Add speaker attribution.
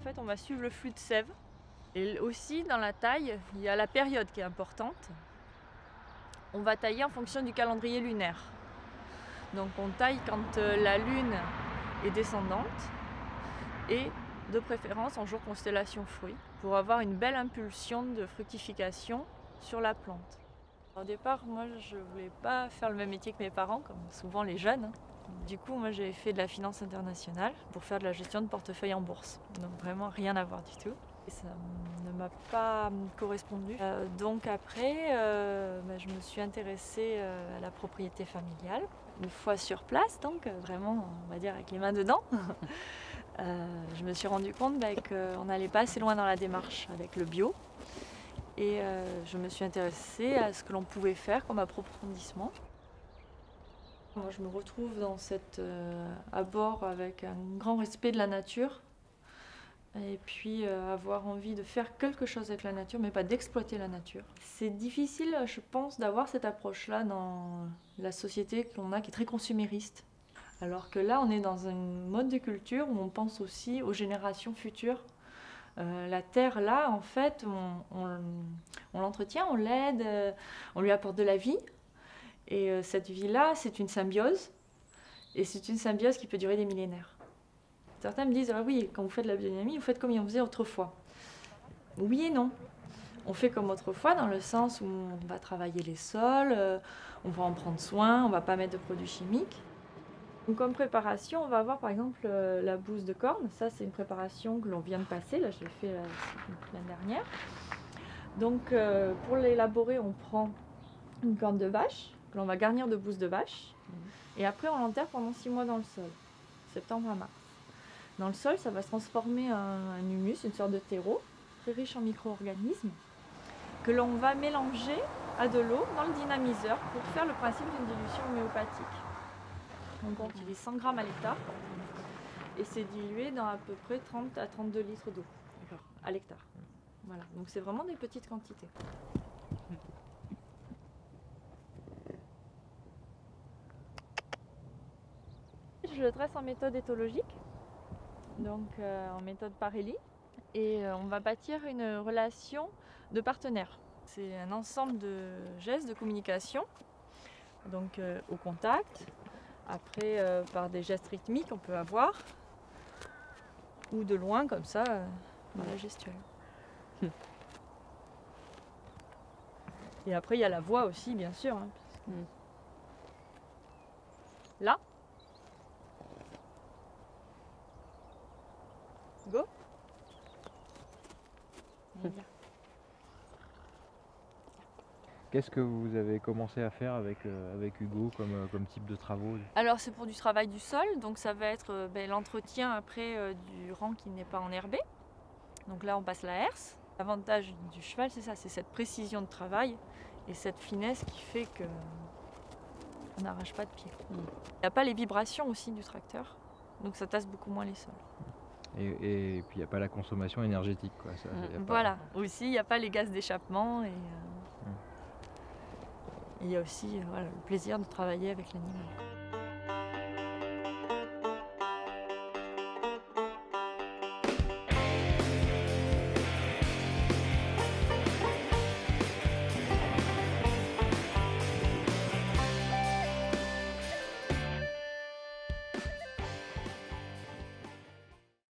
Speaker 1: fait, on va suivre le flux de sève. Et aussi, dans la taille, il y a la période qui est importante. On va tailler en fonction du calendrier lunaire. Donc on taille quand la lune est descendante et de préférence en jour constellation fruits pour avoir une belle impulsion de fructification sur la plante. Au départ, moi je voulais pas faire le même métier que mes parents, comme souvent les jeunes. Du coup, moi j'ai fait de la finance internationale pour faire de la gestion de portefeuille en bourse. Donc vraiment rien à voir du tout. Et ça ne m'a pas correspondu. Donc après, je me suis intéressée à la propriété familiale. Une fois sur place, donc vraiment, on va dire avec les mains dedans, je me suis rendu compte qu'on n'allait pas assez loin dans la démarche avec le bio. Et je me suis intéressée à ce que l'on pouvait faire comme approfondissement. Moi, je me retrouve dans cet abord avec un grand respect de la nature. Et puis avoir envie de faire quelque chose avec la nature, mais pas d'exploiter la nature. C'est difficile, je pense, d'avoir cette approche-là dans la société qu'on a qui est très consumériste. Alors que là, on est dans un mode de culture où on pense aussi aux générations futures. La terre, là, en fait, on l'entretient, on l'aide, on lui apporte de la vie. Et cette vie-là, c'est une symbiose. Et c'est une symbiose qui peut durer des millénaires. Certains me disent, ah oui, quand vous faites de la biodynamie, vous faites comme on faisait autrefois. Oui et non. On fait comme autrefois dans le sens où on va travailler les sols, on va en prendre soin, on ne va pas mettre de produits chimiques. Donc comme préparation, on va avoir par exemple la bouse de corne. Ça, c'est une préparation que l'on vient de passer. Là, je l'ai fait l'année dernière. Donc pour l'élaborer, on prend une corne de vache que l'on va garnir de bouse de vache. Et après, on l'enterre pendant 6 mois dans le sol, septembre à mars. Dans le sol, ça va se transformer en un humus, une sorte de terreau, très riche en micro-organismes, que l'on va mélanger à de l'eau dans le dynamiseur pour faire le principe d'une dilution homéopathique. Donc on utilise 100 grammes à l'hectare et c'est dilué dans à peu près 30 à 32 litres d'eau à l'hectare. Voilà, donc c'est vraiment des petites quantités. Je le dresse en méthode éthologique, donc en méthode Parelli, et on va bâtir une relation de partenaire. C'est un ensemble de gestes de communication, donc au contact, après par des gestes rythmiques on peut avoir, ou de loin comme ça, dans la gestuelle. Et après il y a la voix aussi bien sûr. Hein, là. Go.
Speaker 2: Qu'est-ce que vous avez commencé à faire avec Hugo comme type de travaux?
Speaker 1: Alors c'est pour du travail du sol, donc ça va être l'entretien après du rang qui n'est pas enherbé. Donc là on passe la herse. L'avantage du cheval c'est ça, c'est cette précision de travail et cette finesse qui fait qu'on n'arrache pas de pied. Il n'y a pas les vibrations aussi du tracteur, donc ça tasse beaucoup moins les sols.
Speaker 2: Et puis il n'y a pas la consommation énergétique, quoi. Ça,
Speaker 1: voilà, aussi il n'y a pas les gaz d'échappement et il y a aussi le plaisir de travailler avec l'animal.